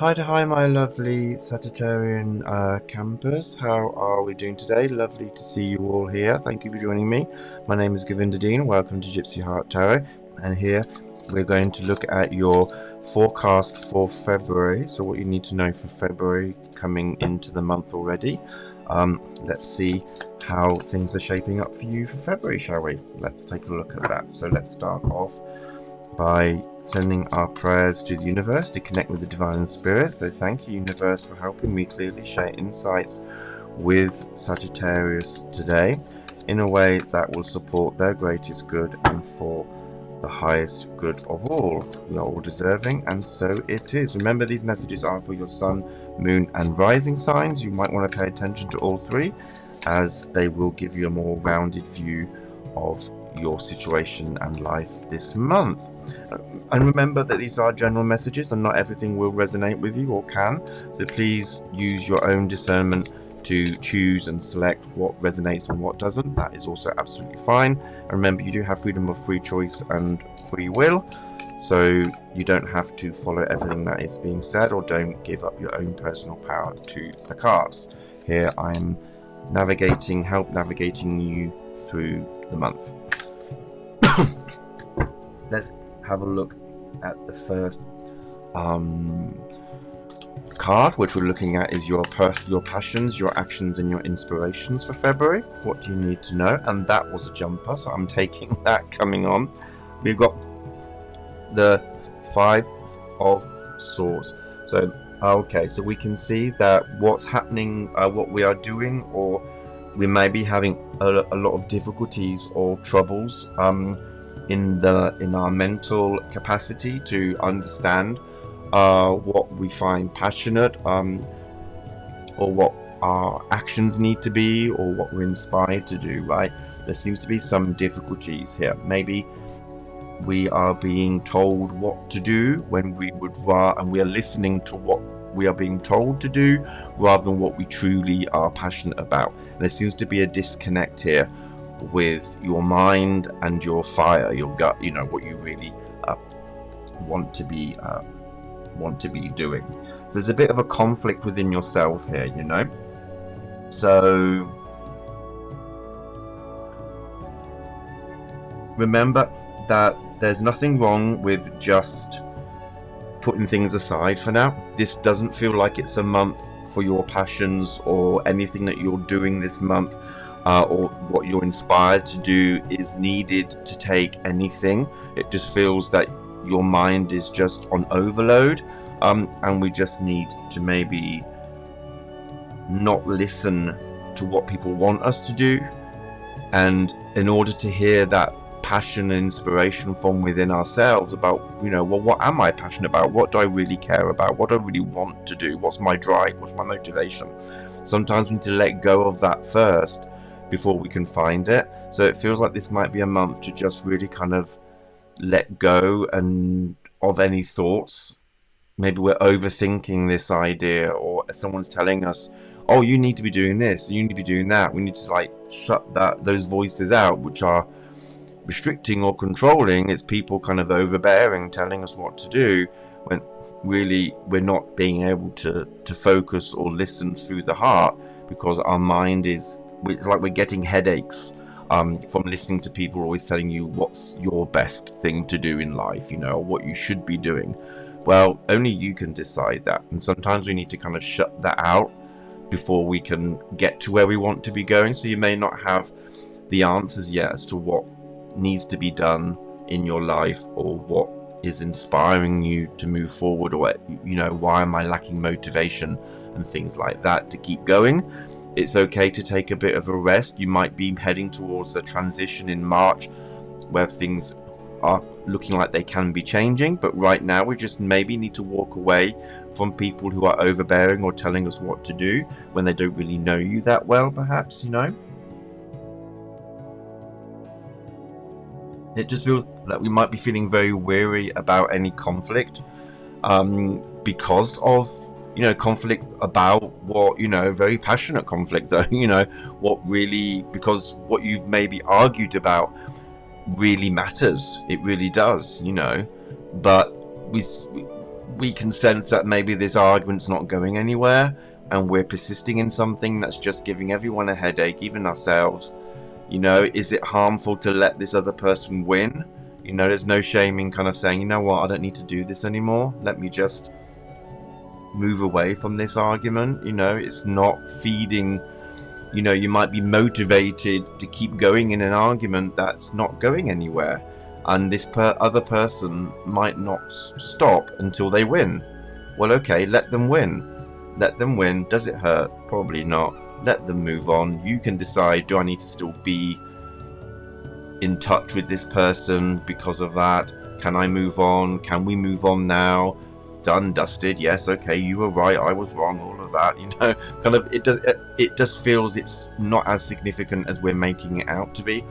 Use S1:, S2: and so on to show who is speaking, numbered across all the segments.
S1: Hi, my lovely Sagittarian campers. How are we doing today? Lovely to see you all here. Thank you for joining me. My name is Govinda. Welcome to Gypsy Heart Tarot. And here we're going to look at your forecast for February. So what you need to know for February coming into the month already. Let's see how things are shaping up for you for February, shall we? Let's take a look at that. So let's start off by sending our prayers to the universe to connect with the divine spirit. So thank you, universe, for helping me clearly share insights with Sagittarius today in a way that will support their greatest good and for the highest good of all. We are all deserving, and so it is. Remember, these messages are for your sun, moon, and rising signs. You might want to pay attention to all three, as they will give you a more rounded view of your situation and life this month. And remember that these are general messages and not everything will resonate with you or can, so please use your own discernment to choose and select what resonates and what doesn't. That is also absolutely fine. And remember, you do have freedom of free choice and free will, so you don't have to follow everything that is being said, or don't give up your own personal power to the cards. Here I'm help navigating you through the month. Let's have a look at the first card, which we're looking at is your passions, your actions, and your inspirations for February. What do you need to know? And that was a jumper, so I'm taking that coming on. We've got the Five of Swords. So okay, so we can see that what's happening, what we are doing, or we may be having a lot of difficulties or troubles in our mental capacity to understand what we find passionate, or what our actions need to be, or what we're inspired to do, right? There seems to be some difficulties here. Maybe we are being told what to do when we would and we are listening to what we are being told to do rather than what we truly are passionate about. And there seems to be a disconnect here with your mind and your fire, your gut, what you really want to be doing. So there's a bit of a conflict within yourself here, so remember that there's nothing wrong with just putting things aside for now. This doesn't feel like it's a month for your passions or anything that you're doing this month, or what you're inspired to do is needed to take anything. It just feels that your mind is just on overload, and we just need to maybe not listen to what people want us to do, and in order to hear that passion and inspiration from within ourselves about, well, what am I passionate about? What do I really care about? What do I really want to do? What's my drive? What's my motivation? Sometimes we need to let go of that first before we can find it. So it feels like this might be a month to just really kind of let go and of any thoughts. Maybe we're overthinking this idea, or someone's telling us, oh, you need to be doing this, you need to be doing that. We need to shut those voices out, which are restricting or controlling. It's people kind of overbearing, telling us what to do, when really we're not being able to focus or listen through the heart, because our mind it's like we're getting headaches from listening to people always telling you what's your best thing to do in life, or what you should be doing. Well, only you can decide that, and sometimes we need to kind of shut that out before we can get to where we want to be going. So you may not have the answers yet as to what needs to be done in your life, or what is inspiring you to move forward, or why am I lacking motivation and things like that to keep going. It's okay to take a bit of a rest. You might be heading towards a transition in March where things are looking like they can be changing, but right now we just maybe need to walk away from people who are overbearing or telling us what to do when they don't really know you that well, perhaps. It just feels that we might be feeling very weary about any conflict, because of conflict about what, very passionate conflict though, because what you've maybe argued about really matters. It really does, but we can sense that maybe this argument's not going anywhere, and we're persisting in something that's just giving everyone a headache, even ourselves. You know, is it harmful to let this other person win? You know, there's no shame in kind of saying, you know what, I don't need to do this anymore. Let me just move away from this argument. You know, it's not feeding. You know, you might be motivated to keep going in an argument that's not going anywhere, and this other person might not stop until they win. Well, okay, let them win. Let them win. Does it hurt? Probably not. Let them move on. You can decide, do I need to still be in touch with this person because of that? Can I move on? Can we move on now? Done, dusted. Yes, okay, you were right, I was wrong, all of that, you know. Kind of, it just feels it's not as significant as we're making it out to be.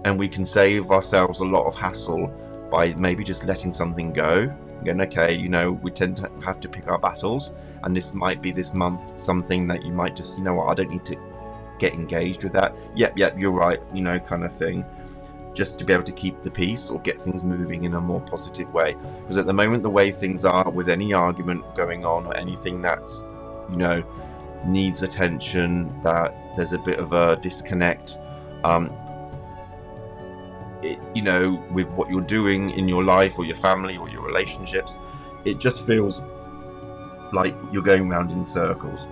S1: And we can save ourselves a lot of hassle by maybe just letting something go. Again, okay, you know, we tend to have to pick our battles, and this might be this month something that you might just, you know what, I don't need to get engaged with that. Yep, you're right, you know, kind of thing. Just to be able to keep the peace or get things moving in a more positive way. Because at the moment, the way things are with any argument going on or anything that's, you know, needs attention, that there's a bit of a disconnect, you know, with what you're doing in your life or your family or your relationships, it just feels like you're going round in circles.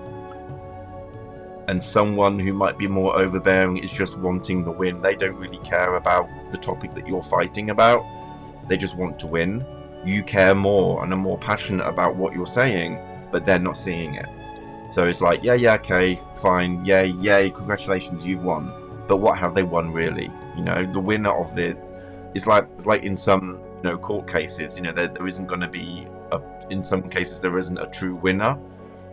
S1: And someone who might be more overbearing is just wanting the win. They don't really care about the topic that you're fighting about. They just want to win. You care more and are more passionate about what you're saying, but they're not seeing it. So it's like, yeah, okay, fine, yay, congratulations, you've won. But what have they won really? You know, the winner of it's like in some, you know, court cases, you know, there isn't going to be in some cases there isn't a true winner.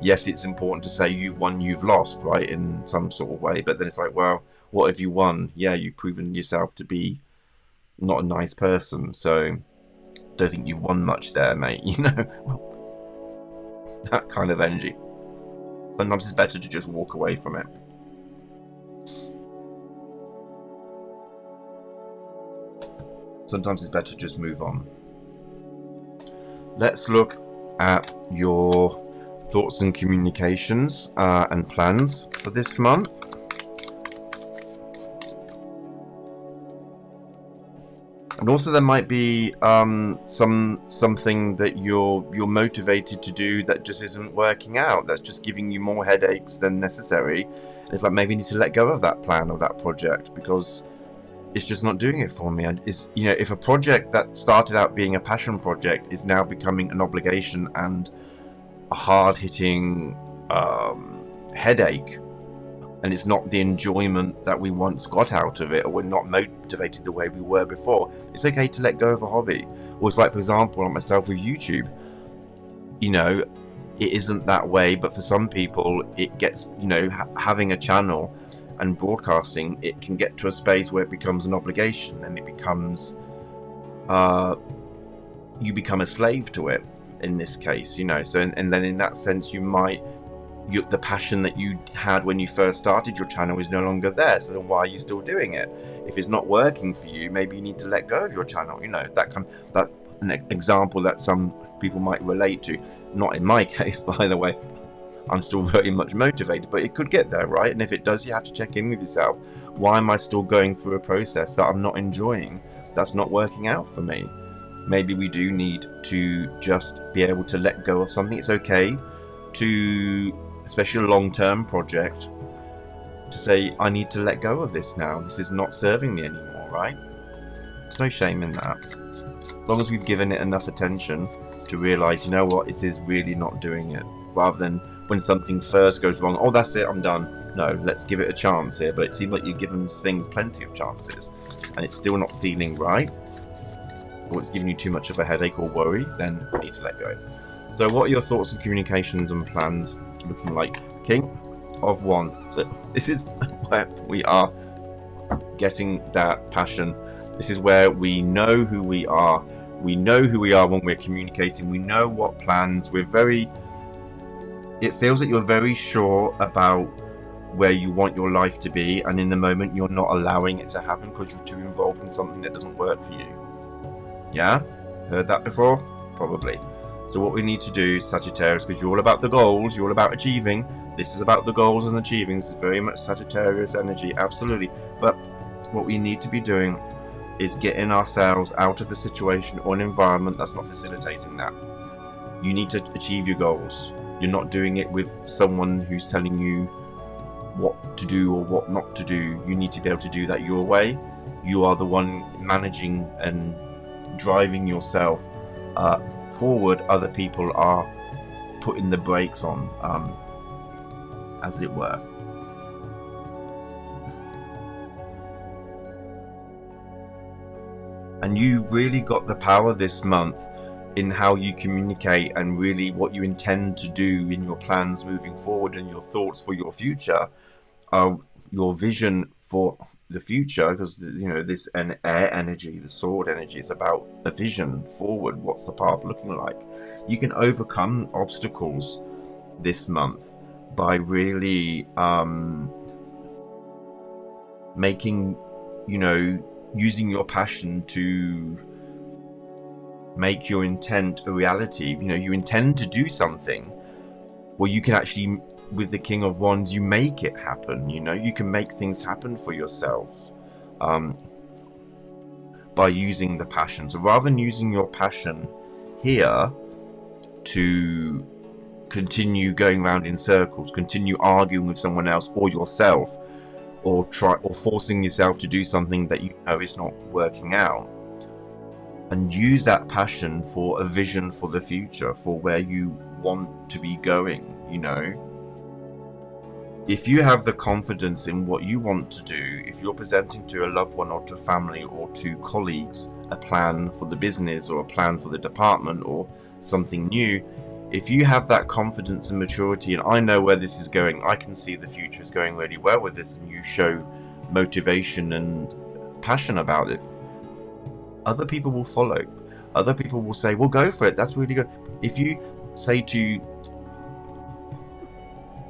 S1: Yes, it's important to say you've won, you've lost, right, in some sort of way. But then it's like, well, what have you won? Yeah, you've proven yourself to be not a nice person. So don't think you've won much there, mate. You know, that kind of energy. Sometimes it's better to just walk away from it. Sometimes it's better to just move on. Let's look at your thoughts and communications and plans for this month. And also there might be something that you're motivated to do that just isn't working out, that's just giving you more headaches than necessary. It's like maybe you need to let go of that plan or that project because it's just not doing it for me. And it's, you know, if a project that started out being a passion project is now becoming an obligation and a hard-hitting headache, and it's not the enjoyment that we once got out of it, or we're not motivated the way we were before, it's okay to let go of a hobby. Or it's like, for example, like myself with YouTube, you know, it isn't that way, but for some people it gets, you know, having a channel and broadcasting, it can get to a space where it becomes an obligation, and it becomes you become a slave to it in this case, you know. So and then in that sense the passion that you had when you first started your channel is no longer there. So then why are you still doing it? If it's not working for you, maybe you need to let go of your channel, you know. That an example that some people might relate to. Not in my case, by the way. I'm still very much motivated, but it could get there, right? And if it does, you have to check in with yourself. Why am I still going through a process that I'm not enjoying, that's not working out for me? Maybe we do need to just be able to let go of something. It's okay to, especially a long-term project, to say, I need to let go of this now. This is not serving me anymore, right? There's no shame in that. As long as we've given it enough attention to realise, you know what, it is really not doing it. Rather than when something first goes wrong, oh, that's it, I'm done. No, let's give it a chance here. But it seems like you've given things plenty of chances, and it's still not feeling right, or it's giving you too much of a headache or worry, then you need to let go. So what are your thoughts and communications and plans looking like? King of Wands. So this is where we are getting that passion. This is where we know who we are. We know who we are when we're communicating. We know what plans. It feels that you're very sure about where you want your life to be, and in the moment you're not allowing it to happen because you're too involved in something that doesn't work for you. Yeah? Heard that before? Probably. So what we need to do, Sagittarius, because you're all about the goals, you're all about achieving. This is about the goals and achieving. This is very much Sagittarius energy, absolutely. But what we need to be doing is getting ourselves out of a situation or an environment that's not facilitating that. You need to achieve your goals. You're not doing it with someone who's telling you what to do or what not to do. You need to be able to do that your way. You are the one managing and driving yourself forward. Other people are putting the brakes on, as it were. And you really got the power this month in how you communicate and really what you intend to do in your plans moving forward and your thoughts for your future, your vision for the future, because you know this air energy, the sword energy, is about a vision forward. What's the path looking like? You can overcome obstacles this month by really making, you know, using your passion to make your intent a reality. You know, you intend to do something, well, you can actually, with the King of Wands, you make it happen. You know, you can make things happen for yourself by using the passion. So rather than using your passion here to continue going around in circles, continue arguing with someone else or yourself, or forcing yourself to do something that you know is not working out, and use that passion for a vision for the future, for where you want to be going. You know, if you have the confidence in what you want to do, if you're presenting to a loved one or to family or to colleagues a plan for the business or a plan for the department or something new, if you have that confidence and maturity, and I know where this is going, I can see the future is going really well with this, and you show motivation and passion about it, other people will follow. Other people will say, well, go for it, that's really good. If you say to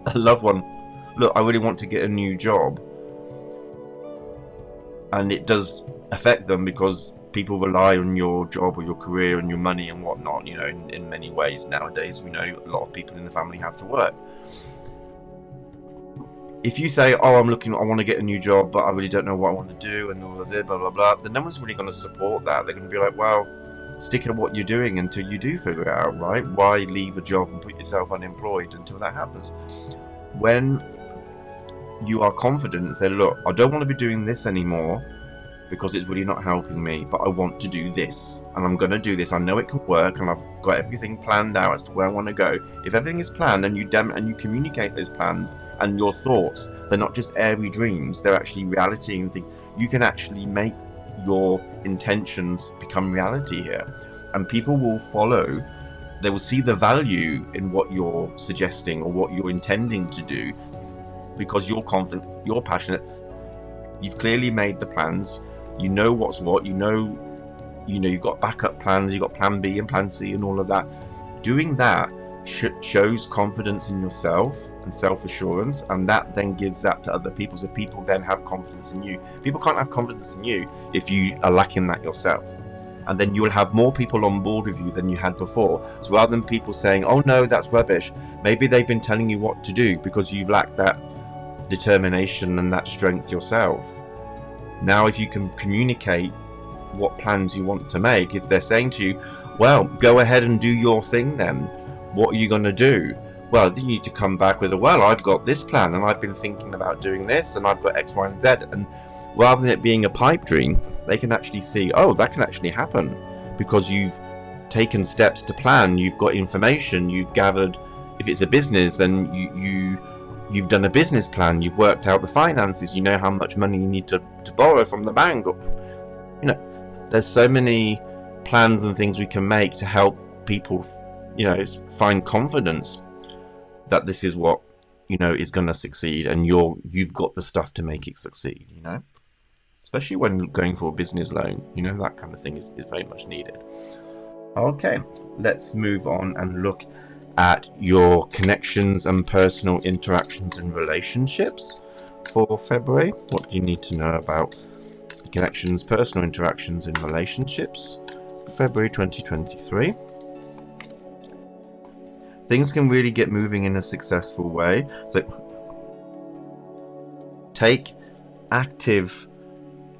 S1: a loved one, look, I really want to get a new job, and it does affect them because people rely on your job or your career and your money and whatnot, you know, in many ways nowadays. We know a lot of people in the family have to work. If you say, oh, I want to get a new job, but I really don't know what I want to do and all of this, blah, blah, blah, then no one's really going to support that. They're going to be like, well, stick at what you're doing until you do figure it out, right? Why leave a job and put yourself unemployed until that happens? When you are confident and say, look, I don't want to be doing this anymore because it's really not helping me, but I want to do this, and I'm going to do this. I know it can work, and I've got everything planned out as to where I want to go. If everything is planned and you communicate those plans and your thoughts, they're not just airy dreams, they're actually reality and things. You can actually make your intentions become reality here, and people will follow. They will see the value in what you're suggesting or what you're intending to do, because you're confident, you're passionate, you've clearly made the plans, you know what's what, you know you've got backup plans, you've got plan B and plan C and all of that. Doing that shows confidence in yourself and self-assurance, and that then gives that to other people, so people then have confidence in you. People can't have confidence in you if you are lacking that yourself, and then you will have more people on board with you than you had before. So rather than people saying, oh no, that's rubbish, maybe they've been telling you what to do because you've lacked that determination and that strength yourself. Now if you can communicate what plans you want to make, if they're saying to you, well, go ahead and do your thing then, what are you going to do? Well, then you need to come back with well, I've got this plan and I've been thinking about doing this and I've got X, Y and Z, and rather than it being a pipe dream, they can actually see, oh, that can actually happen because you've taken steps to plan, you've got information, you've gathered. If it's a business, then you've done a business plan, you've worked out the finances, you know how much money you need to borrow from the bank. Or, you know, there's so many plans and things we can make to help people, you know, find confidence that this is what, you know, is going to succeed, and you've got the stuff to make it succeed, you know, especially when going for a business loan, you know, that kind of thing is very much needed. Okay, let's move on and look at your connections and personal interactions and relationships for February. What do you need to know about connections, personal interactions, and relationships February 2023. Things can really get moving in a successful way. So take active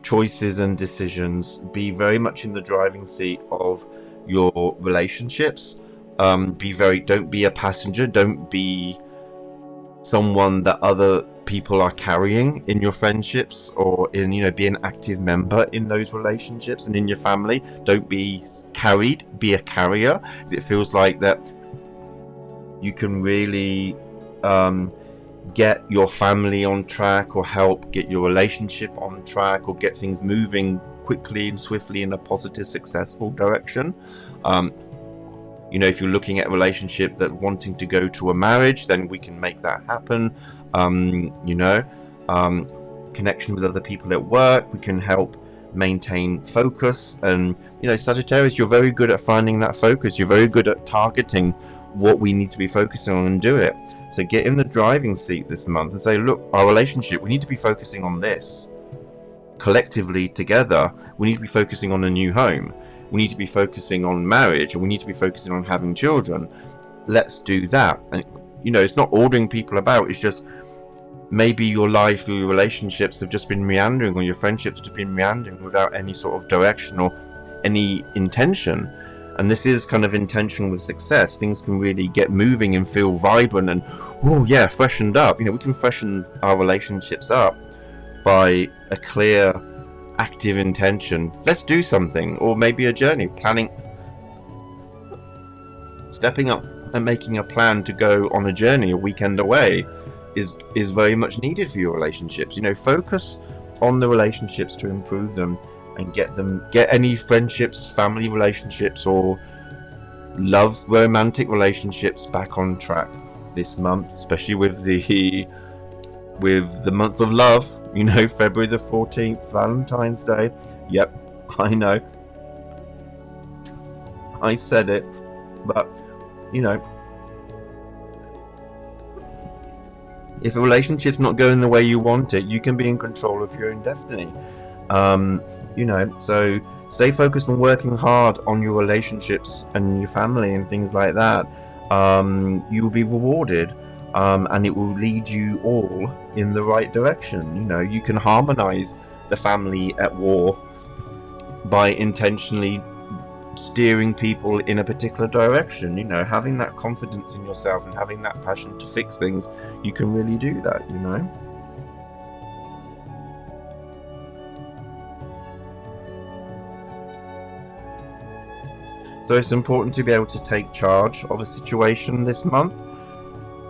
S1: choices and decisions. Be very much in the driving seat of your relationships. Don't be a passenger. Don't be someone that other people are carrying in your friendships, or in, be an active member in those relationships and in your family. Don't be carried, be a carrier. It feels like that you can really get your family on track, or help get your relationship on track, or get things moving quickly and swiftly in a positive, successful direction. If you're looking at a relationship that wanting to go to a marriage, then we can make that happen. Connection with other people at work, we can help maintain focus. And Sagittarius, you're very good at finding that focus. You're very good at targeting what we need to be focusing on and do it. So get in the driving seat this month and say, look, our relationship, we need to be focusing on this. Collectively together, we need to be focusing on a new home. We need to be focusing on marriage, and we need to be focusing on having children. Let's do that. And it's not ordering people about. It's just maybe your life or your relationships have just been meandering, or your friendships have been meandering without any sort of direction or any intention. And this is kind of intention with success. Things can really get moving and feel vibrant and freshened up. We can freshen our relationships up by a clear, active intention. Let's do something, or maybe a journey, planning, stepping up and making a plan to go on a journey, a weekend away, is very much needed for your relationships. Focus on the relationships to improve them, and get any friendships, family relationships, or romantic relationships back on track this month, especially with the month of love. February the 14th, Valentine's Day. Yep, I know. I said it, but if a relationship's not going the way you want it, you can be in control of your own destiny. So stay focused on working hard on your relationships and your family and things like that. You will be rewarded, and it will lead you all in the right direction. You can harmonize the family at war by intentionally steering people in a particular direction. Having that confidence in yourself and having that passion to fix things, you can really do that. So it's important to be able to take charge of a situation this month,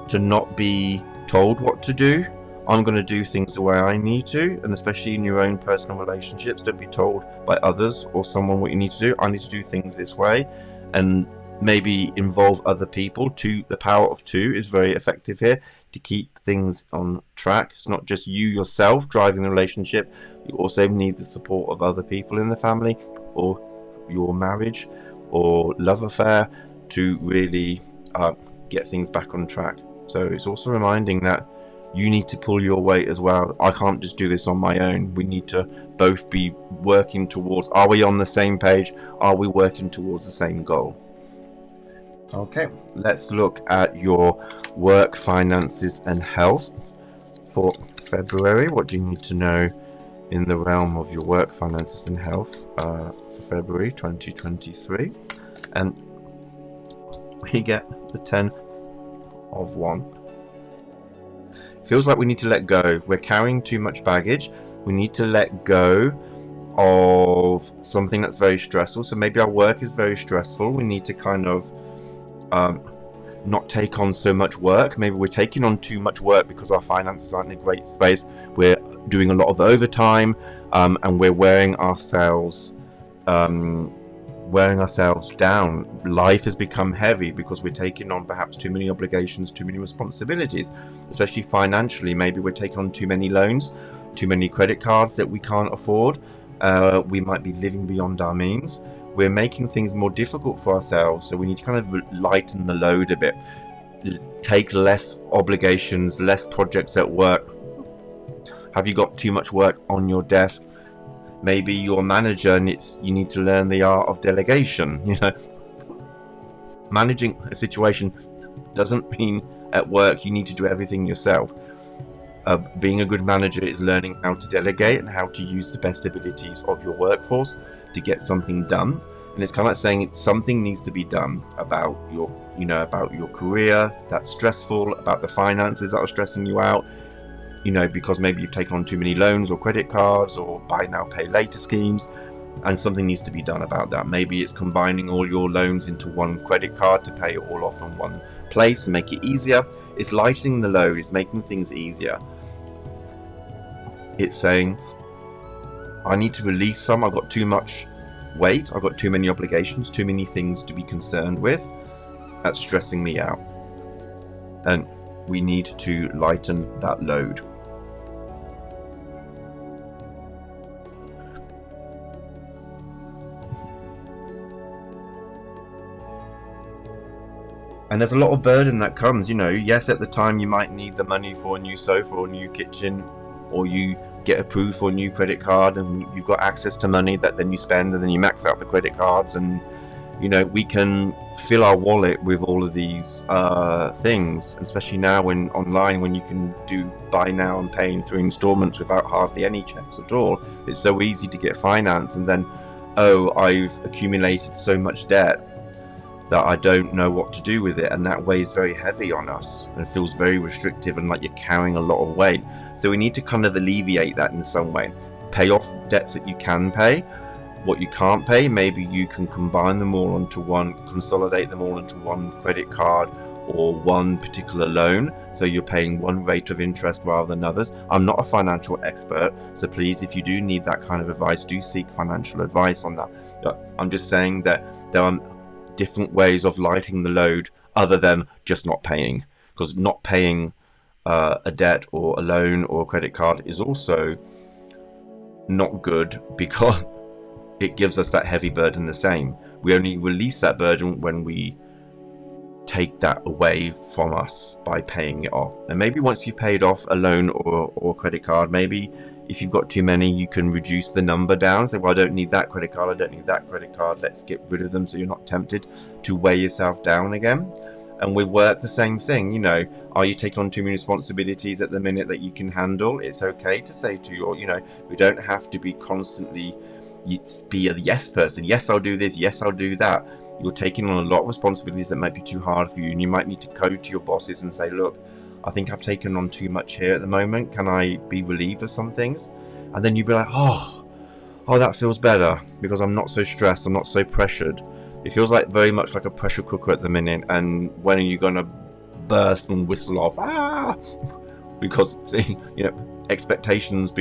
S1: to not be told what to do. I'm going to do things the way I need to, and especially in your own personal relationships, don't be told by others or someone what you need to do. I need to do things this way, and maybe involve other people. The power of 2 is very effective here to keep things on track. It's not just you yourself driving the relationship. You also need the support of other people in the family, or your marriage or love affair, to really get things back on track. So it's also reminding that you need to pull your weight as well. I can't just do this on my own. We need to both be working towards, are we on the same page? Are we working towards the same goal? Okay, let's look at your work, finances and health for February. What do you need to know in the realm of your work, finances and health for February 2023? And we get the 10 of Wands. Feels like we need to let go. We're carrying too much baggage. We need to let go of something that's very stressful. So maybe our work is very stressful. We need to kind of not take on so much work. Maybe we're taking on too much work because our finances aren't in a great space. We're doing a lot of overtime, and we're wearing ourselves down. Life has become heavy because we're taking on perhaps too many obligations, too many responsibilities, especially financially. Maybe we're taking on too many loans, too many credit cards that we can't afford. We might be living beyond our means. We're making things more difficult for ourselves, so we need to kind of lighten the load a bit. Take less obligations, less projects at work. Have you got too much work on your desk? maybe you're a manager and you need to learn the art of delegation. Managing a situation doesn't mean at work you need to do everything yourself. Being a good manager is learning how to delegate and how to use the best abilities of your workforce to get something done. And it's kind of like saying something needs to be done about your career that's stressful, about the finances that are stressing you out, because maybe you've taken on too many loans or credit cards or buy now pay later schemes, and something needs to be done about that. Maybe it's combining all your loans into one credit card to pay it all off in one place and make it easier. It's lightening the load, it's making things easier. It's saying, I need to release some. I've got too much weight, I've got too many obligations, too many things to be concerned with. That's stressing me out. And we need to lighten that load. And there's a lot of burden that comes, yes, at the time you might need the money for a new sofa or a new kitchen, or you get approved for a new credit card and you've got access to money that then you spend and then you max out the credit cards, and we can fill our wallet with all of these things, especially now when online, when you can do buy now and paying through installments without hardly any checks at all. It's so easy to get finance, and then I've accumulated so much debt that I don't know what to do with it, and that weighs very heavy on us and feels very restrictive and like you're carrying a lot of weight. So we need to kind of alleviate that in some way. Pay off debts that you can pay. What you can't pay, maybe you can combine them all onto one, consolidate them all into one credit card or one particular loan, so you're paying one rate of interest rather than others. I'm not a financial expert, so please, if you do need that kind of advice, do seek financial advice on that. But I'm just saying that there are different ways of lighting the load other than just not paying, because not paying a debt or a loan or a credit card is also not good, because it gives us that heavy burden the same. We only release that burden when we take that away from us by paying it off. And maybe once you've paid off a loan or a credit card, maybe if you've got too many, you can reduce the number down. Say, well, I don't need that credit card, I don't need that credit card, let's get rid of them, so you're not tempted to weigh yourself down again. And with work, the same thing. Are you taking on too many responsibilities at the minute that you can handle? It's okay to say to your, we don't have to be constantly be a yes person. Yes, I'll do this. Yes, I'll do that. You're taking on a lot of responsibilities that might be too hard for you, and you might need to go to your bosses and say, look, I think I've taken on too much here at the moment. Can I be relieved of some things? And then you'd be like, oh, that feels better because I'm not so stressed. I'm not so pressured. It feels like very much like a pressure cooker at the minute. And when are you going to burst and whistle off? Because, expectations,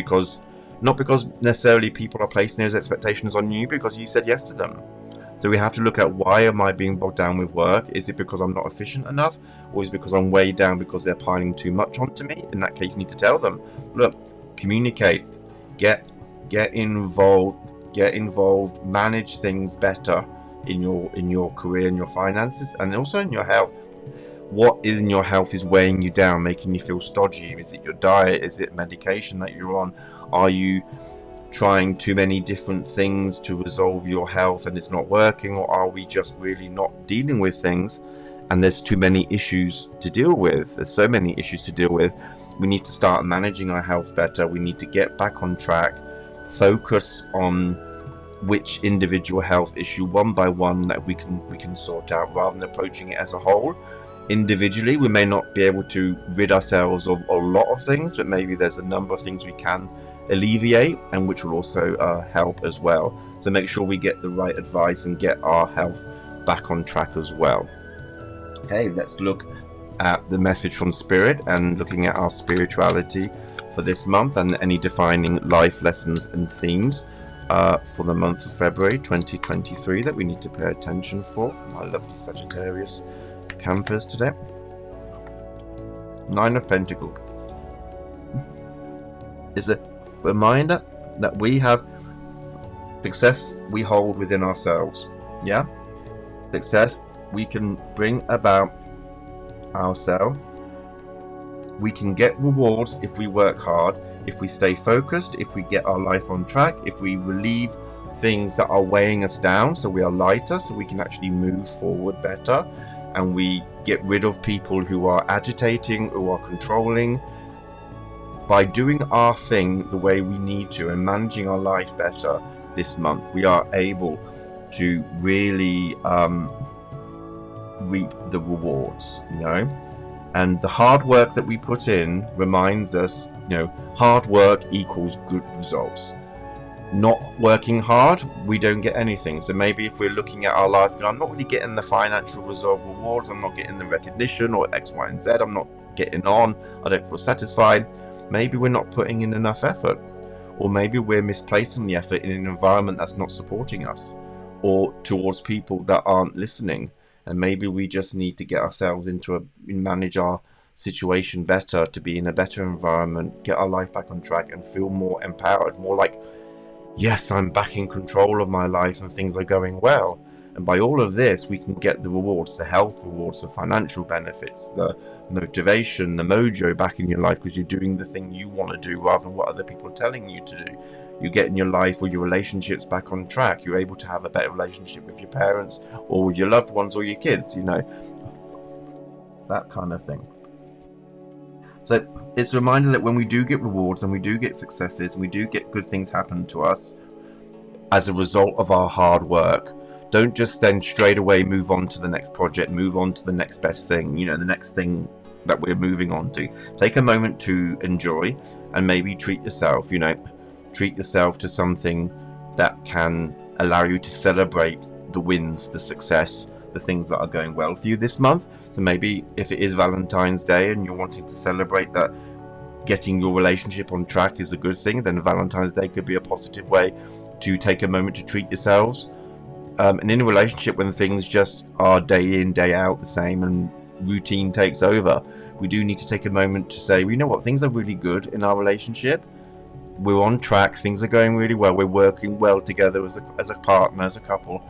S1: not because necessarily people are placing those expectations on you, because you said yes to them. So we have to look at, why am I being bogged down with work? Is it because I'm not efficient enough? Or is it because I'm weighed down because they're piling too much onto me? In that case, you need to tell them, look, communicate, get involved, manage things better in your career and your finances, and also in your health. What in your health is weighing you down, making you feel stodgy? Is it your diet? Is it medication that you're on? Are you trying too many different things to resolve your health and it's not working? Or are we just really not dealing with things and there's too many issues to deal with? There's so many issues to deal with. We need to start managing our health better. We need to get back on track, focus on which individual health issue one by one that we can sort out, rather than approaching it as a whole. Individually, we may not be able to rid ourselves of a lot of things, but maybe there's a number of things we can alleviate, and which will also help as well. So make sure we get the right advice and get our health back on track as well. Okay, let's look at the message from Spirit and looking at our spirituality for this month and any defining life lessons and themes for the month of February 2023 that we need to pay attention for. My lovely Sagittarius campers today. Nine of Pentacles is a reminder that we have success we hold within ourselves. Yeah, success we can bring about ourselves. We can get rewards if we work hard, if we stay focused, if we get our life on track, if we relieve things that are weighing us down so we are lighter, so we can actually move forward better, and we get rid of people who are agitating, who are controlling. By doing our thing the way we need to and managing our life better this month, we are able to really reap the rewards, you know. And the hard work that we put in reminds us, you know, hard work equals good results. Not working hard, we don't get anything. So maybe if we're looking at our life, you know, I'm not really getting the financial rewards, I'm not getting the recognition or X, Y, and Z, I'm not getting on, I don't feel satisfied. Maybe we're not putting in enough effort, or maybe we're misplacing the effort in an environment that's not supporting us, or towards people that aren't listening. And maybe we just need to get ourselves manage our situation better, to be in a better environment, get our life back on track, and feel more empowered, more like, yes, I'm back in control of my life and things are going well. And by all of this, we can get the rewards, the health rewards, the financial benefits, the motivation, the mojo back in your life, because you're doing the thing you want to do rather than what other people are telling you to do. You get in your life or your relationships back on track. You're able to have a better relationship with your parents or with your loved ones or your kids, you know, that kind of thing. So it's a reminder that when we do get rewards and we do get successes and we do get good things happen to us as a result of our hard work, don't just then straight away move on to the next project, move on to the next best thing, you know, the next thing that we're moving on to. Take a moment to enjoy and maybe treat yourself, you know, treat yourself to something that can allow you to celebrate the wins, the success, the things that are going well for you this month. So maybe if it is Valentine's Day and you're wanting to celebrate that getting your relationship on track is a good thing, then Valentine's Day could be a positive way to take a moment to treat yourselves. And in a relationship, when things just are day in, day out the same and routine takes over, we do need to take a moment to say, well, you know what, things are really good in our relationship. We're on track, things are going really well, we're working well together as a partner, as a couple.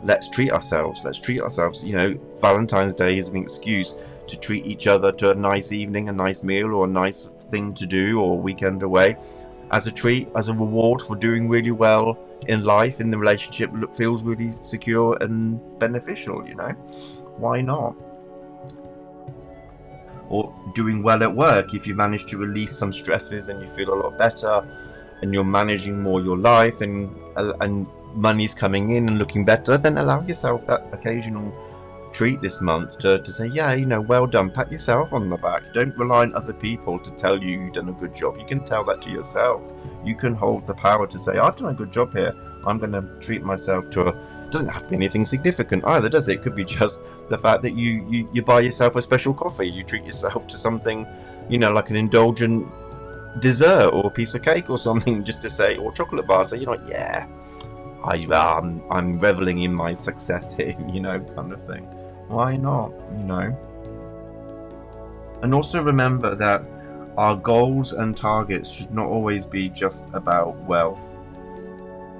S1: Let's treat ourselves. You know, Valentine's Day is an excuse to treat each other to a nice evening, a nice meal, or a nice thing to do, or weekend away, as a treat, as a reward for doing really well in life, in the relationship, feels really secure and beneficial, you know. Why not? Or doing well at work, if you manage to release some stresses and you feel a lot better and you're managing more your life and money's coming in and looking better, then allow yourself that occasional treat this month to say, yeah, you know, well done, pat yourself on the back. Don't rely on other people to tell you you've done a good job. You can tell that to yourself. You can hold the power to say, I've done a good job here. I'm going to treat myself to it doesn't have to be anything significant either, does it? It could be just the fact that you buy yourself a special coffee, you treat yourself to something, you know, like an indulgent dessert or a piece of cake or something, just to say, or chocolate bar, say, you know, yeah, I'm reveling in my success here, you know, kind of thing. Why not, you know? And also remember that our goals and targets should not always be just about wealth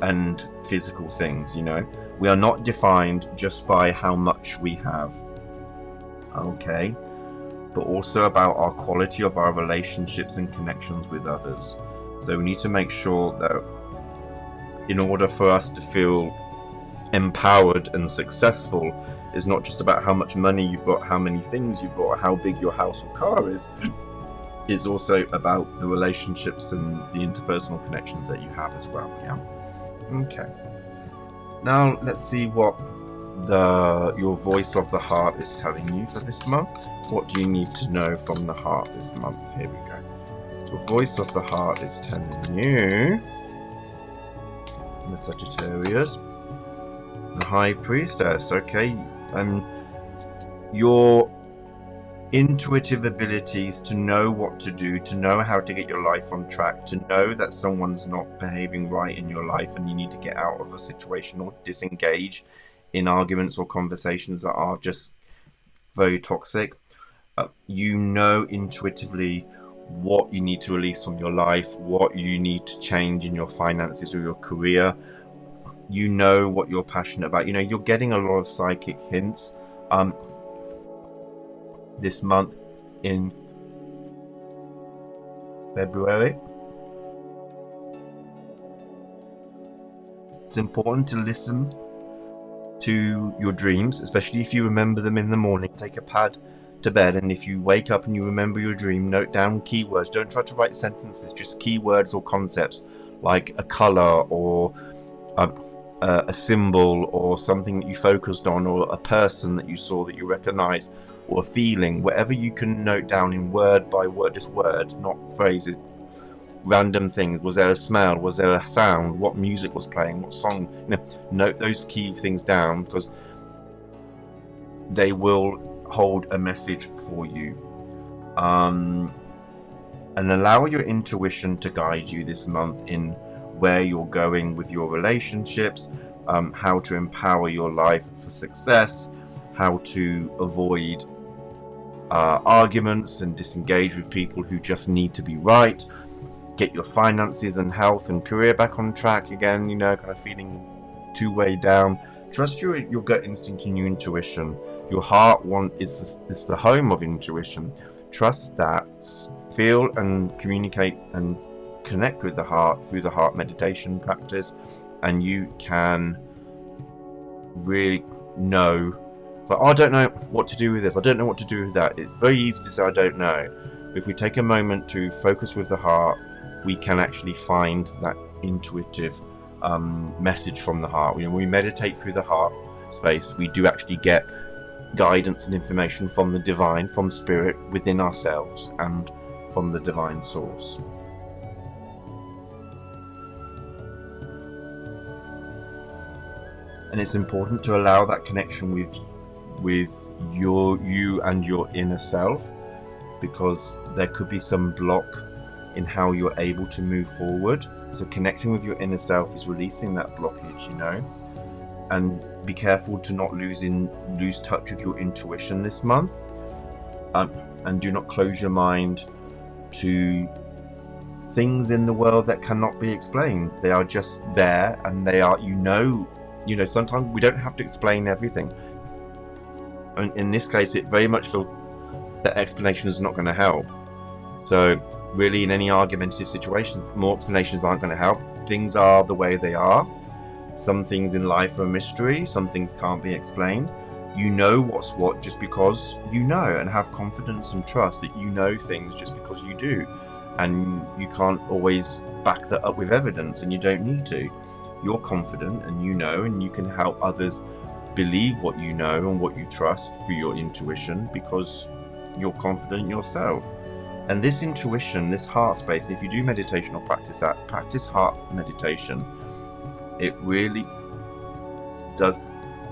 S1: and physical things, you know. We are not defined just by how much we have, okay, but also about our quality of our relationships and connections with others. So we need to make sure that in order for us to feel empowered and successful, it's not just about how much money you've got, how many things you've got, or how big your house or car is. It's also about the relationships and the interpersonal connections that you have as well, yeah? Okay. Now let's see what your voice of the heart is telling you for this month. What do you need to know from the heart this month? Here we go. The voice of the heart is telling you, the Sagittarius, the High Priestess, okay? Your intuitive abilities to know what to do, to know how to get your life on track, to know that someone's not behaving right in your life and you need to get out of a situation or disengage in arguments or conversations that are just very toxic. You know intuitively what you need to release from your life, what you need to change in your finances or your career. You know what you're passionate about. You know, you're getting a lot of psychic hints this month in February. It's important to listen to your dreams, especially if you remember them in the morning. Take a pad to bed, and if you wake up and you remember your dream, note down keywords. Don't try to write sentences, just keywords or concepts like a color or a symbol or something that you focused on, or a person that you saw that you recognize, or a feeling. Whatever you can note down in word by word, just word, not phrases, random things. Was there a smell? Was there a sound? What music was playing? What song? Note those key things down, because they will hold a message for you. And allow your intuition to guide you this month in where you're going with your relationships, how to empower your life for success, how to avoid arguments and disengage with people who just need to be right, get your finances and health and career back on track again, kind of feeling two-way down. Trust your gut instinct and your intuition. Your heart is the home of intuition. Trust that. Feel and communicate and connect with the heart through the heart meditation practice, and you can really know, but I don't know what to do with this, I don't know what to do with that. It's very easy to say I don't know. But if we take a moment to focus with the heart, we can actually find that intuitive message from the heart. When we meditate through the heart space, we do actually get guidance and information from the divine, from spirit within ourselves, and from the divine source. And it's important to allow that connection with you and your inner self, because there could be some block in how you're able to move forward. So connecting with your inner self is releasing that blockage, and be careful to not lose touch with your intuition this month, and do not close your mind to things in the world that cannot be explained. They are just there, and they are, sometimes we don't have to explain everything. And in this case, it very much feels that explanation is not going to help. So really, in any argumentative situations, more explanations aren't going to help. Things are the way they are. Some things in life are a mystery. Some things can't be explained. You know what's what just because you know, and have confidence and trust that you know things just because you do. And you can't always back that up with evidence, and you don't need to. You're confident, and and you can help others believe what you know and what you trust through your intuition, because you're confident yourself. And this intuition, this heart space, if you do meditation or practice heart meditation, it really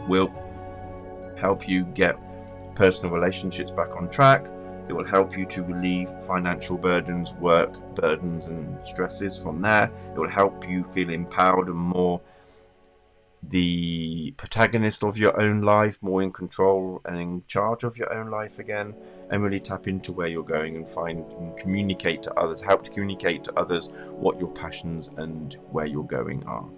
S1: will help you get personal relationships back on track. It will help you to relieve financial burdens, work burdens and stresses from there. It will help you feel empowered and more the protagonist of your own life, more in control and in charge of your own life again, and really tap into where you're going and communicate to others, help to communicate to others what your passions and where you're going are.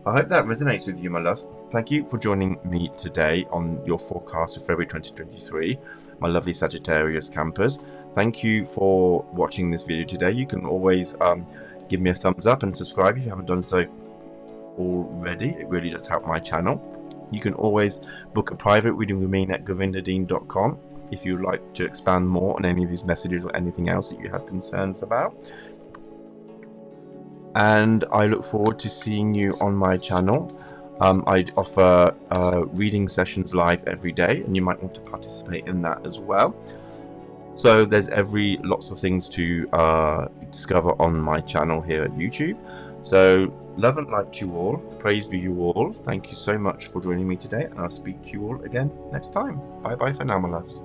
S1: I hope that resonates with you, my love. Thank you for joining me today on your forecast for February 2023, my lovely Sagittarius campers. Thank you for watching this video today. You can always give me a thumbs up and subscribe if you haven't done so already. It really does help my channel. You can always book a private reading with me at govindadean.com if you'd like to expand more on any of these messages or anything else that you have concerns about. And I look forward to seeing you on my channel. I offer reading sessions live every day, and you might want to participate in that as well. So there's lots of things to discover on my channel here at YouTube. So love and light to you all. Praise be you all. Thank you so much for joining me today, and I'll speak to you all again next time. Bye bye for now, my loves.